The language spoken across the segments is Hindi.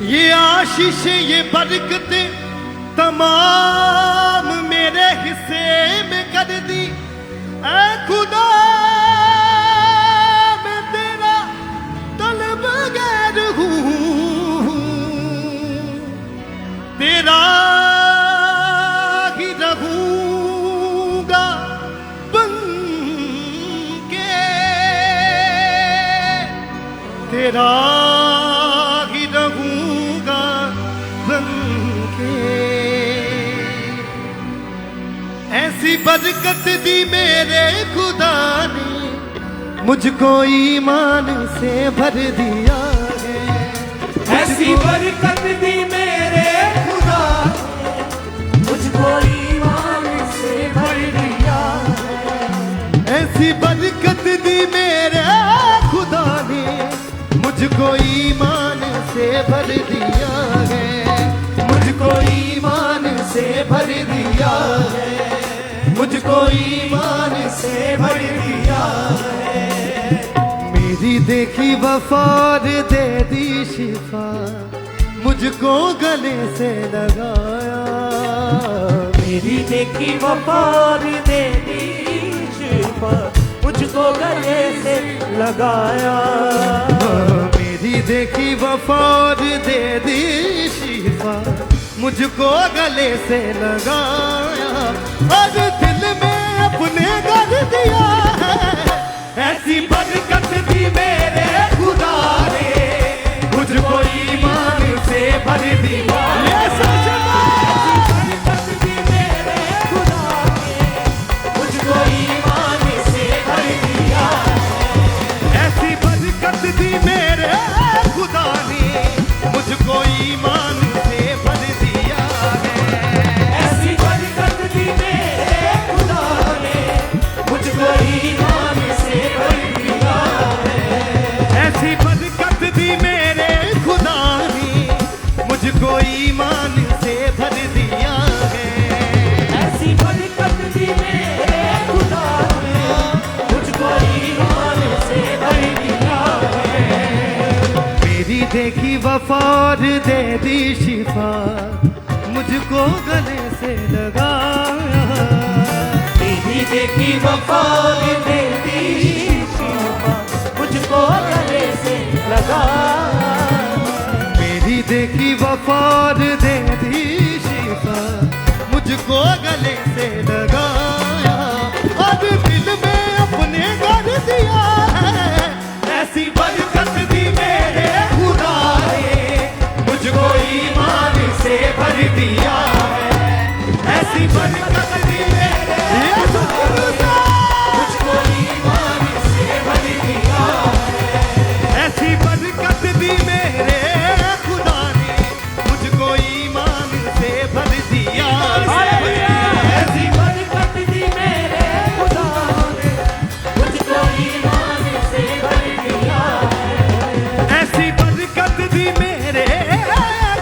ये आशीष ये बरकत तमाम मेरे हिस्से में कर दी। ऐ खुदा मैं तेरा तलबगार हूँ, तेरा ही रहूंगा बन के, तेरा ही रहूंगा बन के। ऐसी बरकत दी मेरे खुदा ने, मुझको ईमान से भर दिया है। ऐसी बरकत दी मेरे खुदा ने, मुझको ईमान से भर दिया है। ऐसी बरकत दी मेरे खुदा ने, मुझको ईमान से भर दिया है। मुझको ईमान से भर दिया है, मुझको ईमान से भर दिया है। मेरी देखी वफार दे दी शिफा, मुझको गले से लगाया। मेरी देखी वफार दे दी शिफा, मुझको गले से लगाया। मेरी देखी वफार दे दी शिफा, मुझको गले से लगाया। और दिल में अपने कर दिया है। ऐसी बरकत दी मेरे खुदा ने, मुझको ईमान से भर दिया। ऐसी बरकत दी मेरे खुदा ने, मुझको ईमान से भर दिया। ऐसी बरकत दी मेरे खुदा ने, मुझको ईमान से भर दिया है। ऐसी बरकत दी मेरे खुदा ने, मुझको ईमान से भर दिया है। ऐसी बरकत दी मेरे खुदा ने, मुझको ईमान से भर दिया है। ऐसी बरकत दी मेरे खुदा ने, मुझको ईमान से भर दिया है। मेरी देखी वफार दे दी शिफा, मुझको गले से लगाया। मेरी देखी वफार दे दी शिफा, मुझको गले से लगा। मेरी देखी वफार दे दी शिफा, मुझको गले से लगाया। अब दिल में अपने कर दिया है। ऐसी बरकत दी मेरे खुदा ने, मुझको ईमान से भर दिया है। ऐसी बरकत दी मेरे मुझको ईमान से भर दिया है। ऐसी बरकत दी मेरे खुदा ने, मुझको ईमान से भर दिया है। ऐसी बरकत दी मेरे खुदा ने, मुझको ईमान से भर दिया है। ऐसी बरकत दी मेरे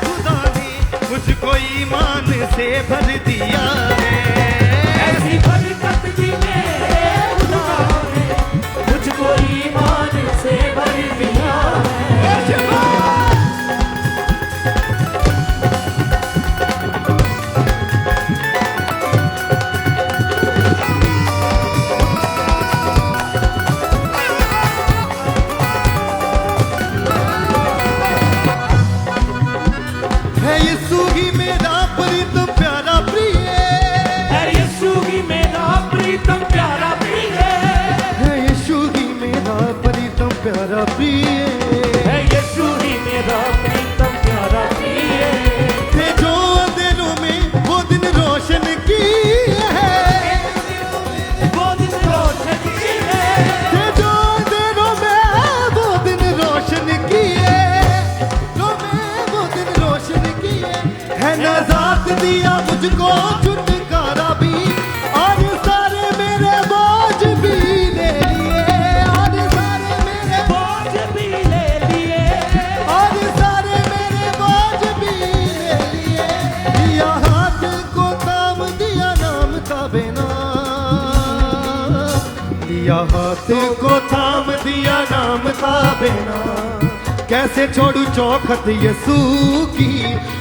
खुदा ने, मुझको ईमान से भर दिया है। ऐसी बरकत दी मेरे खुदा ने, मुझको ईमान से भर दिया है। है यीशु ही मेरा प्रीतम प्यारा प्रिय, है यीशु ही मेरा प्रीतम प्यारा प्रिय। है यीशु ही मेरा प्रीतम प्यारा प्रिय। है यीशु ही मेरा प्रीतम प्यारा प्रिय। थे जो अंधेरों में वो दिन रोशन की है। वो दिन रोशन की है। थे जो अंधेरों में वो दिन रोशन की है। वो दिन रोशन की है नजात दिया मुझको छुटकारा भी, और सारे मेरे बोझ भी ले लिए। और सारे मेरे बोझ भी ले लिए। और सारे मेरे बोझ भी ले लिए। दिया हाथ को थाम दिया नाम का बिना, दिया हाथ को थाम दिया नाम का बिना। कैसे छोड़ू चौखट यसू की,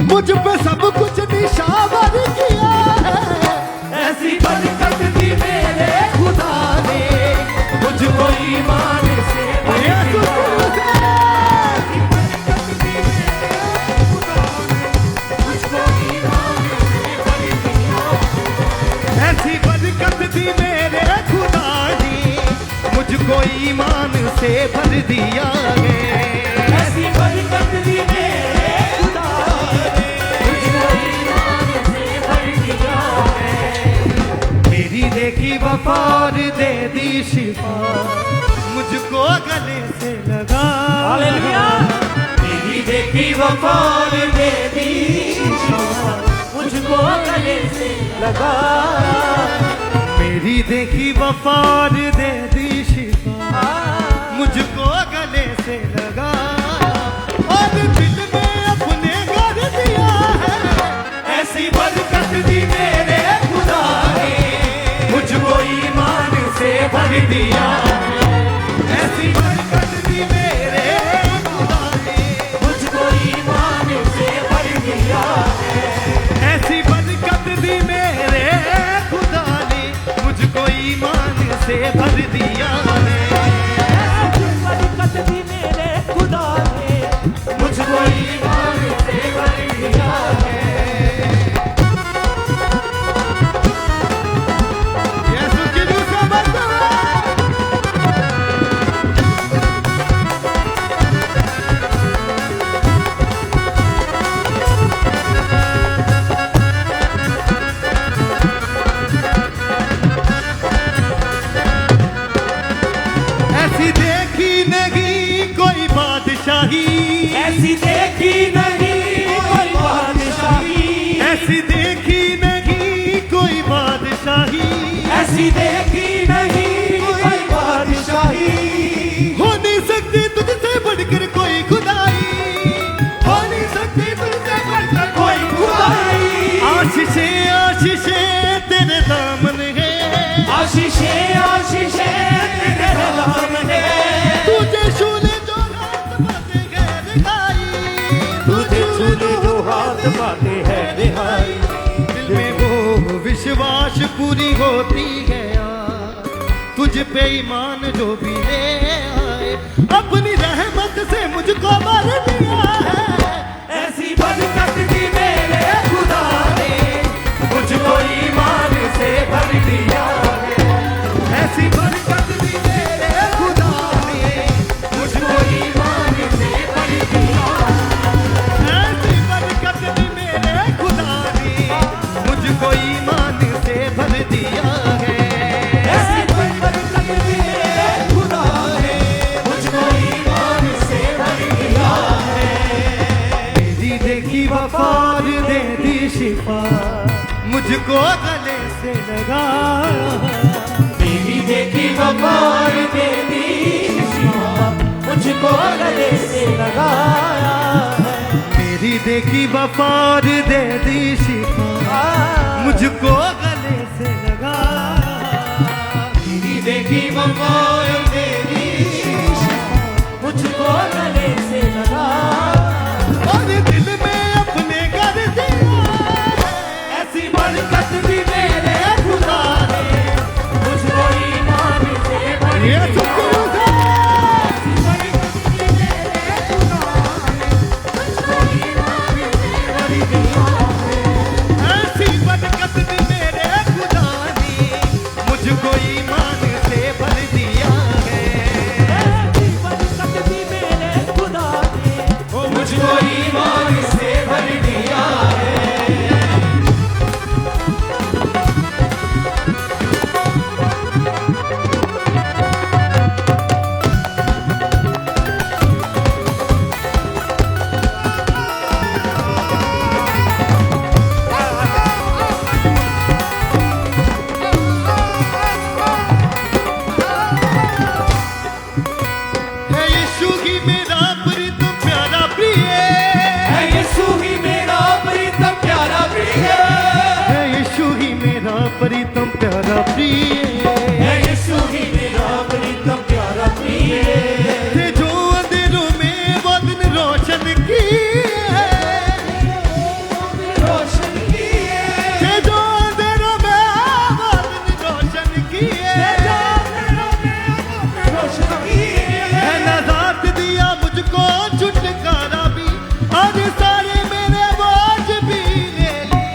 मुझ पे सब कुछ निशावर किया है। ऐसी बरकत दी मेरे खुदा ने मुझको ईमान से भर यसू दिया। ऐसी बरकत दी मेरे खुदा ने मुझको ईमान से भर दिया है। ऐसी बरकत दी मेरे खुदा ने मुझको ईमान से भर दिया है। मेरी देखी वफा और दे दी शिफा, मुझको गले से लगा। हालेलुया। मेरी देखी वफा और दे दी शिफा, मुझको गले से लगा। मेरी देखी वफा और दे दी शिफा, मुझको गले से लगा और दिल में अपने घर दिया है। ऐसी बरकत दी मेरे खुदा ने मुझको ईमान से भर दिया। ऐसी बरकत दी मेरे खुदा ने मुझको ईमान से भर दिया। ऐसी बरकत दी मेरे खुदा ने मुझको ईमान से भर दिया है। ऐसी बरकत दी मेरे खुदा ने मुझको ईमान से भर दिया है। यीशु की दूसरा बरकत। ऐसी देखी नहीं कोई बादशाही, ऐसी देखी नहीं कोई बादशाही, ऐसी देखी नहीं कोई बादशाही, ऐसी देखी नहीं कोई बादशाही। हो नहीं सकती तुझसे बढ़कर कोई खुदाई, हो नहीं सकती तुझसे बढ़कर कोई खुदाई। आशीषे आशीषे तेरे दामन है, आशीषे आशीषे तेरे नाम है। तुझे छूले जो हाथ पाते हैं रिहाई, तुझे छूले जो हाथ पाते हैं रिहाई। दिल में वो विश्वास पूरी होती है यार, तुझ पे ईमान जो भी ले आए, अपनी रहमत से मुझको भर दिया है। ऐसी बरकत दी मेरे खुदा ने मुझको ईमान से भर दिया है। ऐसी बरकत दी मेरे खुदा ने मुझको ईमान से भर दिया। ऐसी बरकत दी मेरे खुदा ने मुझको ईमान से भर दिया है। ऐसी बरकत दी मेरे खुदा ने मुझको ईमान से भर दिया है। मेरी देखी वफा और दे दी शिफा, मुझको गले से लगा। मेरी देखी वफार दे दी शिफा, मुझको गले से लगाया है। मेरी देखी वफा और दे दी शिफा, मुझको गले से लगा। मेरी देखी वफार दे दी शिफा, मुझको गले से लगाया। और दिल में अपने कर दिया है। ऐसी बरकत दी मेरे खुदा ने मुझको ईमान से भर ये दिया। सुकून है। ऐसी बरकत दी मेरे खुदा ने मुझको ईमान से भर दिया है। ऐसी बरकत दी मेरे खुदा ने मुझको ईमान से भर दिया है। है यीशु की मेरा प्रिय प्यारा प्रिय, है छुटकारा भी, और सारे मेरे बोझ भी ले लिए,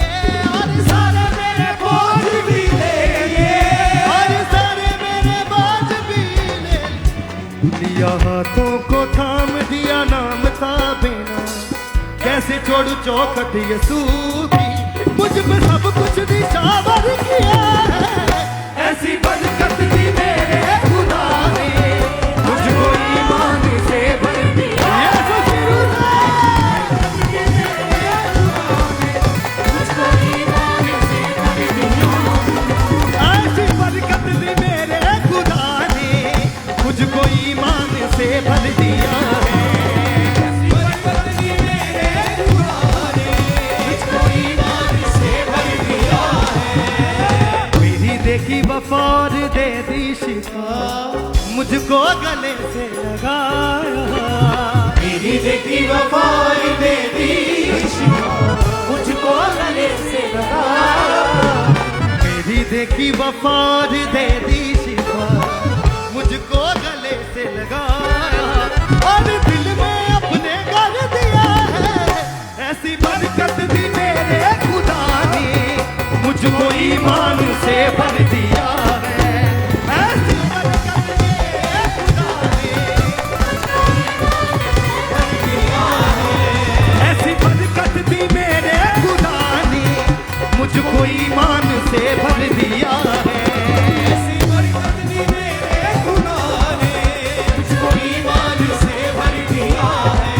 और सारे मेरे बोझ भी ले लिए, और सारे मेरे बोझ भी ले लिया। हाथों को थाम दिया, नाम था बेना, कैसे छोड़ू चौखट यसू की, मुझ पे सब कुछ निशावर किया है। ऐसी बरकत दी मेरे खुदा ने, मुझको ईमान से भर दिया। यीशु मुझको ईमान से भर दिया। ऐसी बरकत दी मेरे खुदा ने, मुझको ईमान से भर दिया है। ऐसी बरकत दी मेरे खुदा ने, मुझको ईमान से भर दिया है। मेरी देखी वफा और दे दी शिफा, मुझको गले से लगाया। मेरी देखी वफा दे दी शिफा, मुझको गले से लगाया। मेरी देखी वफा और दे दी शिफा, मुझको गले से लगाया, और दिल में अपने कर दिया है। ऐसी बरकत दी मेरे खुदा ने, मुझको ईमान से भर दिया है। ऐसी बरकत मेरे खुदा ने, ऐसी बरकत दी मेरे खुदा ने, मुझको ईमान से भर दिया है। ऐसी बरकत दी मेरे खुदा ने, मुझको ईमान से भर दिया है।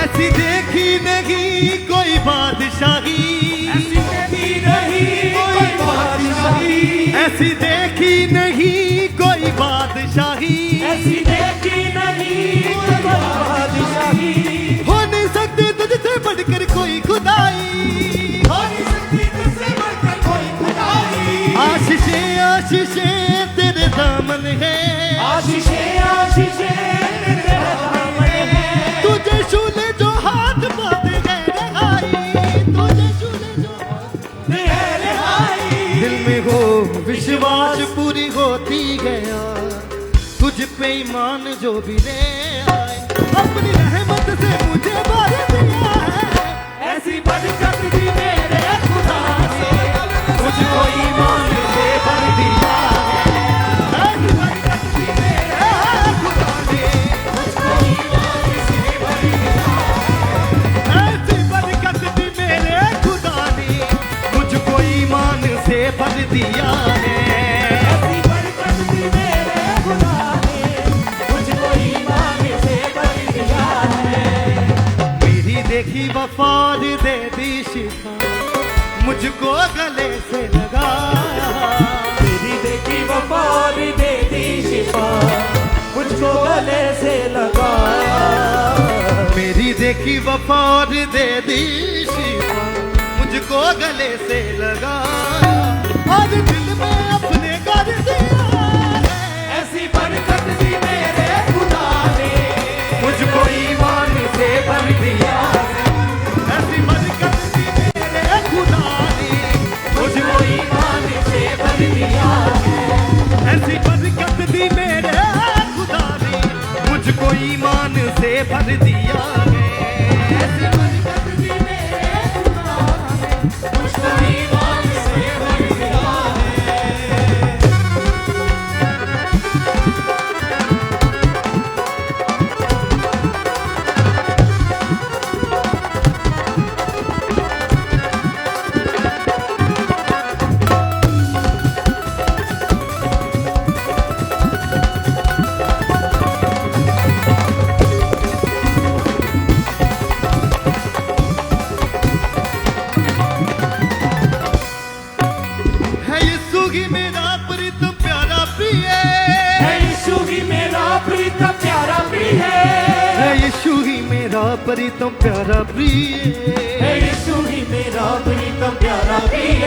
ऐसी देखी नहीं कोई बादशाही, ऐसी देखी नहीं कोई बादशाही, ऐसी देखी नहीं कोई बादशाही, ऐसी देखी नहीं कोई बादशाही। हो नहीं सकती तुझसे बढ़कर कोई खुदाई, हो नहीं सकती तुझसे बढ़कर कोई खुदाई। आशीषें आशीषें तेरे दामन है, आशीषें आशीषें तेरे दामन है। तुझे छूले जो हाथ बांधे गए रहाई, तुझे छूले जो हाथ दे रिहाई। दिल में हो विश्वास पूरी होती गया, तुझ पे ईमान जो भी ले आए, अपनी रहमत से मुझे भर दिया है। ऐसी बरकत दी मेरे खुदा ने, मुझको ईमान से भर दिया है। ऐसी बरकत दी मेरे खुदा ने, मुझको ईमान से भर दिया है। ऐसी बरकत दी मेरे खुदा ने, मुझको ईमान से भर दिया है। ऐसी बरकत दी मेरे खुदा ने, मुझको ईमान से भर दिया है। मेरी देखी वफा और दे दी शिफा, मुझको गले से लगाया। मेरी देखी वफा और दे दी शिफा, मुझको गले से लगाया। मेरी देखी वफा और दे दी शिफा, मुझको गले से लगाया, और दिल में अपने कर दिया है। ऐसी बरकत दी मेरे खुदा ने, मुझको ईमान से भर दिया है। ऐसी बरकत दी मेरे खुदा ने, मुझको ईमान से भर दिया है। ऐसी बरकत दी मेरे खुदा ने, मुझको ईमान से भर दिया है। ऐसी बरकत दी मेरे खुदा ने, मुझको ईमान से भर दिया है। प्रीतम प्यारा प्रिय है यीशु ही मेरा प्रीतम प्यारा प्रिय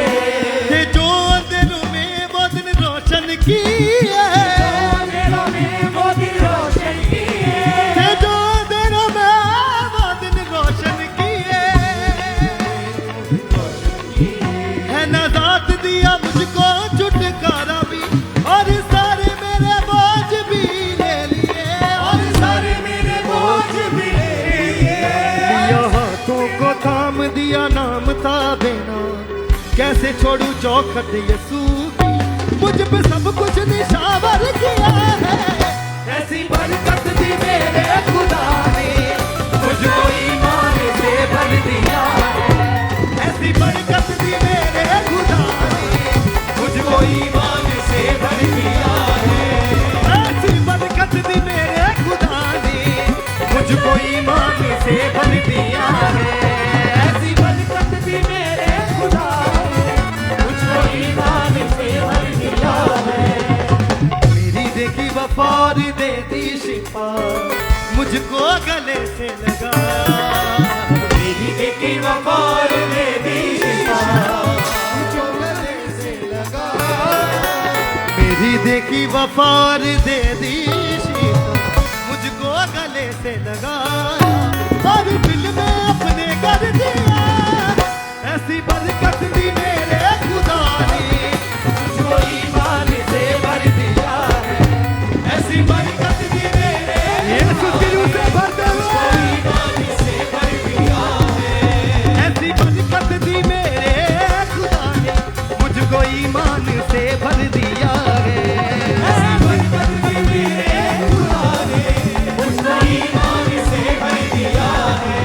कि जो अंधेरों में वो दिन रोशन किए अंधेरों में वो दिन रोशन किए कि जो अंधेरों में वो दिन रोशन किए है नजात दिया मुझको छुटकारा भी और सारे मेरे बोझ भी ले लिए और सारे मेरे बोझ भी ले लिए दिया हाथों को थाम दिया नाम था देना कैसे छोड़ू चौखट यीशु की मुझ पे सब कुछ निशावर किया है ऐसी बरकत दी मेरे खुदा ने मुझको ईमान से भर दिया है ऐसी बरकत दी मेरे खुदा ने मुझको ईमान से भर दिया है ऐसी बरकत दी मेरे खुदा ने मुझको ईमान से भर दिया है ऐसी बरकत दी मेरे खुदा ने मुझको ईमान से भर दिया है मेरी देखी वफार दे दी शिफा मुझको गले से लगा मेरी देखी वफार दे दी शिफा मुझको गले से लगा मेरी देखी वफार दे दी शिफा मुझको गले से लगा और दिल में अपने कर दिया ऐसी बरकत दी मेरे खुदा ने मुझको ईमान से भर दिया है ऐसी बरकत दी मेरे यीशु की रूह से भर दे ईमान से भर दिया है ऐसी बरकत दी मेरे खुदा ने मुझको ईमान से भर दिया है ऐसी बरकत दी मेरे खुदा ने मुझको ईमान से भर दिया है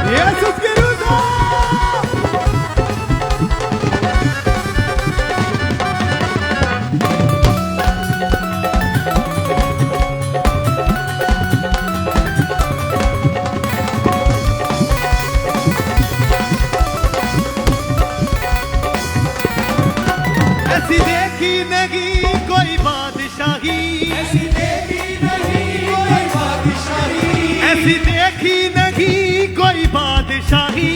यीशु की रूह से ऐसी देखी नहीं कोई बादशाही ऐसी देखी नहीं कोई बादशाही ऐसी देखी नहीं कोई बादशाही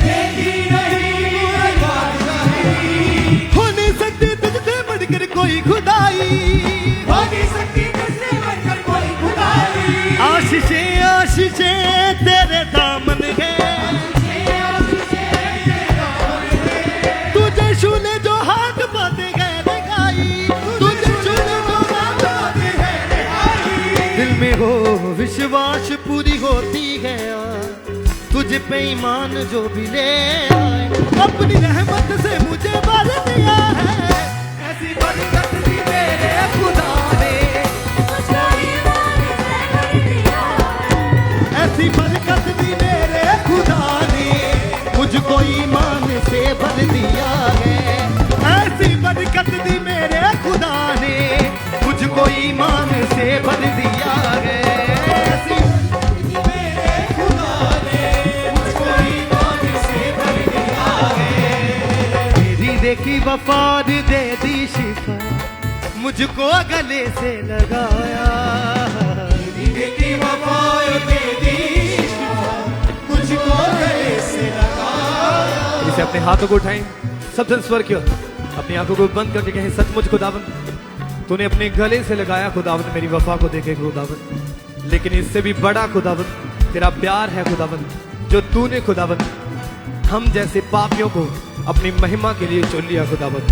देखी नहीं कोई बादशाही हो नहीं सकती तुझसे बढ़कर कोई खुदाई हो नहीं सकती तुझसे बढ़कर कोई खुदाई आशीषें आशीषें तेरे दामन है तुझे छूने जो हाथ बातें है लगाई तुझे छूने जो हाथ बातें है लगाई दिल में हो विश्वास पूरी होती है तुझ पे ईमान जो भी ले आए अपनी रहमत से मुझे भर दिया है ऐसी बरकत दी मेरे खुदा ने मुझको ईमान से भर दिया है ऐसी बरकत दी मेरे खुदा ने मुझको ईमान से भर दिया है ऐसी बरकत दी मेरे खुदा ने मुझको ईमान से भर दिया है ऐसी मेरे खुदा ने मुझको ईमान से भर दिया है मेरी देखी वफार दे दी शिफा मुझको गले से लगाया देखी वफार दे दी शिफा मुझको गले से लगाया इसे अपने हाथों को उठाएं सब जन स्वर की ओर अपनी आंखों को बंद करके कहें सचमुच खुदावन तूने अपने गले से लगाया खुदावन मेरी वफा को देखे खुदावन लेकिन इससे भी बड़ा खुदावन तेरा प्यार है खुदावन जो तूने खुदावन हम जैसे पापियों को अपनी महिमा के लिए चुन लिया खुदावन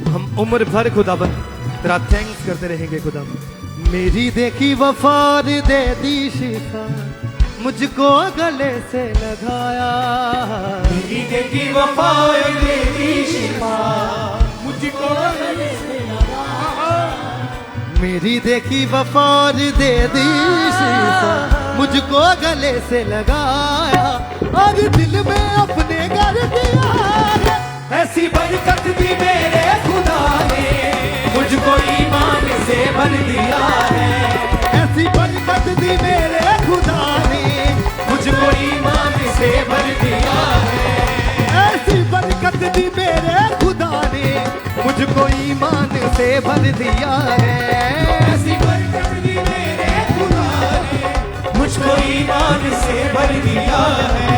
हम उम्र भर खुदावन तेरा थैंक्स करते रहेंगे खुदावन मेरी देखी वफार दे दी शिफा मुझको गले से लगाया मेरी देखी वफार दे दी शिफा मुझको गले से लगाया मेरी देखी वफार दे दी शिफा मुझको गले से लगाया और दिल में अपने घर दिया ऐसी बरकत दी मेरे खुदा ने मुझको ईमान से भर दिया है ऐसी बरकत दी मेरे खुदा ने मुझको ईमान से भर दिया है ऐसी बरकत दी मेरे खुदा ने मुझको ईमान से भर दिया है। ऐसी बरकत दी मेरे खुदा ने, मुझको ईमान से भर दिया है।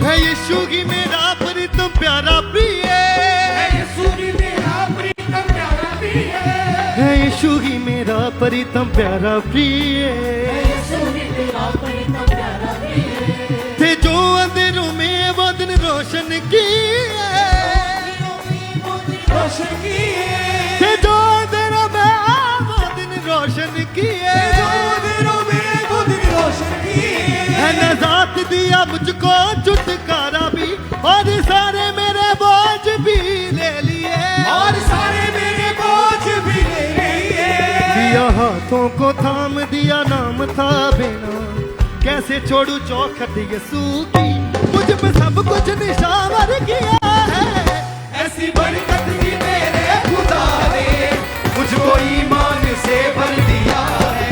है यीशु ही मेरा प्रीतम प्यारा प्रिय, यीशु ही मेरा प्रीतम प्यारा प्रिय, है यीशु ही मेरा प्रीतम प्यारा प्रिय। यीशु ही मेरा प्रीतम प्यारा प्रिय। थे जो अंधेरों में वो दिन रोशन किए, रोशन किए, थे जो अंधेरों में वो दिन रोशन किए, दिनों में वो दिन रोशन किए। है नजात दिया मुझको छुटकारा भी, और सारे मेरे बोझ भी ले लिए, और सारे मेरे बोझ भी ले लिए। दिया हाथों को थाम दिया नाम था बिना, कैसे छोड़ू चौखट यीशु की, मुझ पे सब कुछ निशावर किया है। ऐसी बरकत दी मेरे खुदा ने, मुझको ईमान से भर दिया है।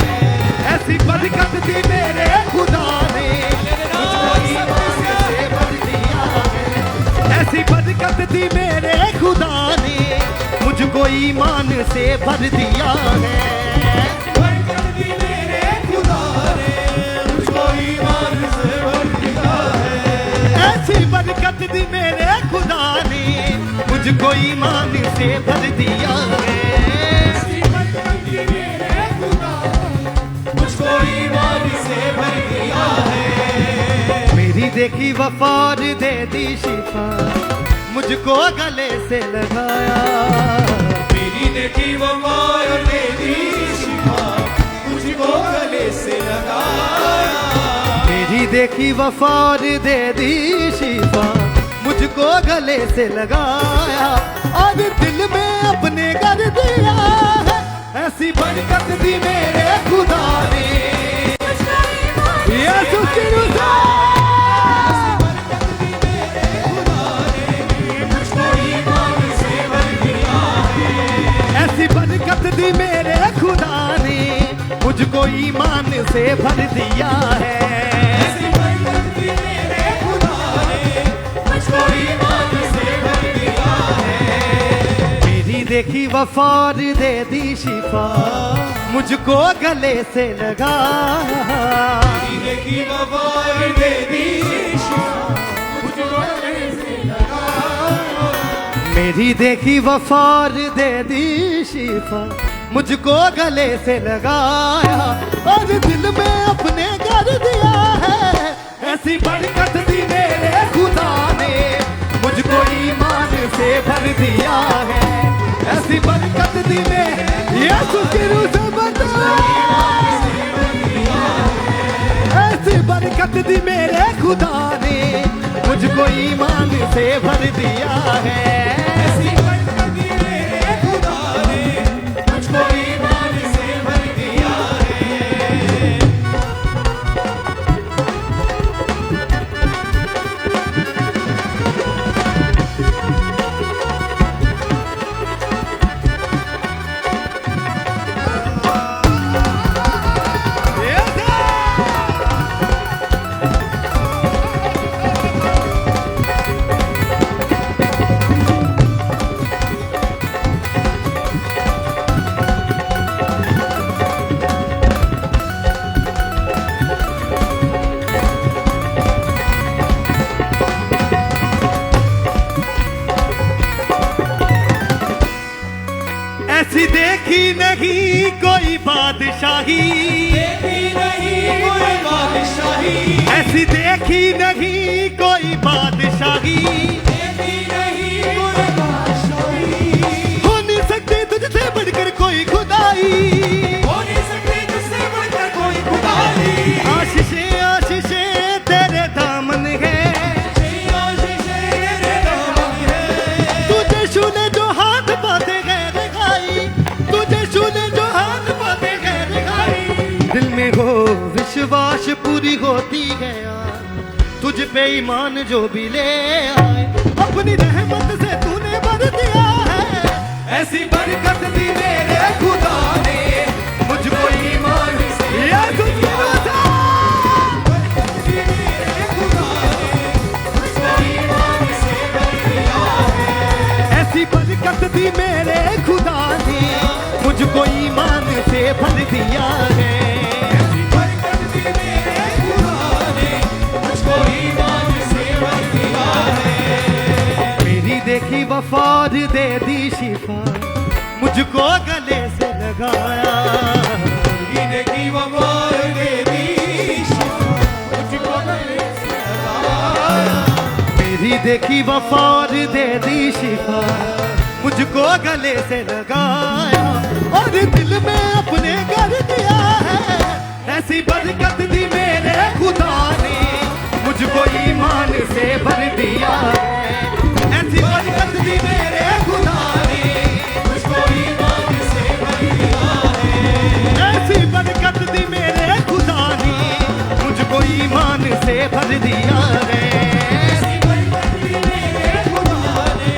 ऐसी बरकत दी मेरे खुदा ने, मुझको ईमान से भर दिया है। ऐसी बरकत दी मेरे खुदा ने, मुझको ईमान से भर दिया है। बरकत दी मेरे खुदा ने, मुझको ईमान से भर दिया है। ऐसी बरकत दी मेरे खुदा ने, मुझको ईमान से भर दिया है। ऐसी बरकत दी मेरे खुदा ने, मुझको ईमान से भर दिया है। मेरी देखी वफा और दे दी शिफा, मुझको गले से लगाया, मेरी देखी वो मार दे दी शिफा, मुझको गले से लगाया। मेरी देखी वफा और दे दी शिफा, मुझको गले से लगाया, और दिल में अपने कर दिया है। ऐसी बरकत दी मेरे खुदा ने, यीशु की रुज़ा। ऐसी बरकत दी मेरे खुदा ने, मुझको ईमान से भर दिया है। ऐसी बरकत दी मेरे खुदा ने, मुझको ईमान से भर दिया है। मेरी देखी वफा और दे दी शिफा, मुझको गले से लगाया, मेरी देखी वो मार दे दी शिफा, मुझको गले से लगाया। मेरी देखी वफा और दे दी शिफा, मुझको गले से लगाया, और दिल में अपने कर दिया है। ऐसी बरकत दी मेरे खुदा ने, मुझको ईमान से भर दिया है। ऐसी बरकत दी मेरे यीशु की रूह से बता। ऐसी बरकत दी मेरे खुदा ने, मुझको ईमान से भर दिया है। ऐसी बरकत दी मेरे खुदा ने, मुझको ईमान से भर दिया है। ऐसी देखी नहीं कोई बादशाही, देखी नहीं कोई बादशाही, ऐसी देखी नहीं कोई बादशाही, देखी नहीं कोई बादशाही। हो नहीं सकती तुझसे बढ़कर कोई खुदाई, हो नहीं सकती तुझसे बढ़कर कोई खुदाई। आशीषें आशीषें तेरे दामन है, आशीषें तेरे दामन है। तुझे छू विश्वास पूरी होती है यार, तुझ पे ईमान जो भी ले आए, अपनी रहमत से तूने भर दिया है। ऐसी बरकत दी मेरे खुदा ने मुझको ईमान से या तुझको बरकत दी मेरे खुदा ने मुझको ईमान से भर दिया है। ऐसी बरकत दी मेरे खुदा ने मुझको ईमान से भर दिया है। ऐसी बरकत दी मेरे खुदा ने मुझको ईमान से भर दिया है। मेरी देखी वफार दे दी शिफा, मुझको गले से लगाया। ईद की वफार दे दी मुझको गले से लगाया। मेरी देखी वफार दे दी शिफा, मुझको गले से लगाया और दिल में अपने कर दिया है। ऐसी बरकत दी मेरे खुदा ने मुझको ईमान से भर दिया है। ऐसी बरकत दी मेरे खुदा ने मुझको ईमान से भर दिया है। ऐसी बरकत दी मेरे खुदा ने मुझको ईमान से भर दिया है। ऐसी बरकत दी मेरे खुदा ने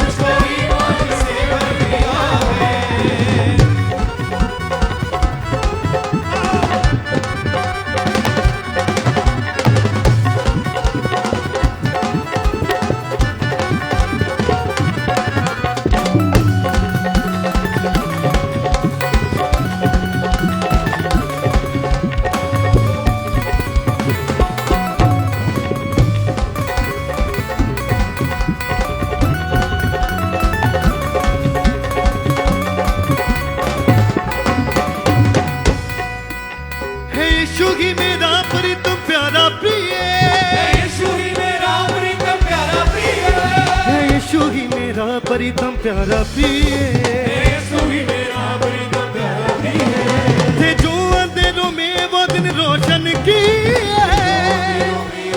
मुझको ईमान से भर दिया है। हे यीशु ही मेरा प्रीतम प्यारा प्रिय, यीशु ही मेरा प्रीतम प्यारा प्रिय। हे यीशु ही मेरा प्रीतम प्यारा प्रिय। यीशु ही मेरा प्रीतम प्यारा प्रिय। थे जो अंधेरों में वो दिन रोशन किए,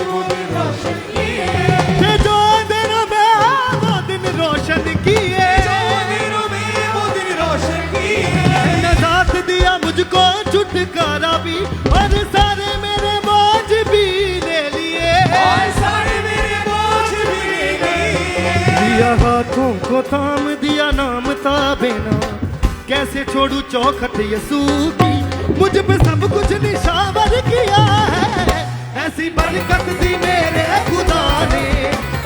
वो दिन रोशन किए। थे जो अंधेरों में वो दिन रोशन किए। अंधेरों में वो दिन रोशन किए। नजात दिया मुझको छुटकारा भी, और सारे मेरे बोझ भी ले लिए। और सारे मेरे बोझ भी ले लिए। दिया हाथों को थाम दिया नाम था बेना, कैसे छोड़ू चौखट यसू की, मुझ पे सब कुछ निशावर किया है। ऐसी बरकत दी मेरे खुदा ने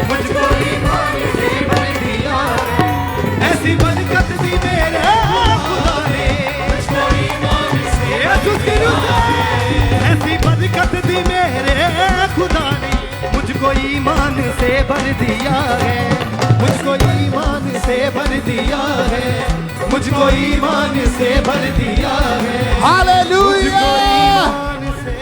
मुझको ईमान से भर दिया है। ऐसी बरकत दी मेरे खुदा ने मुझको ईमान से यीशु की रूह से। ऐसी बरकत दी मेरे खुदा ने मुझको ईमान से भर दिया है। मुझको ईमान से भर दिया है। मुझको ईमान से भर दिया है। हालेलुया। मुझको ईमान से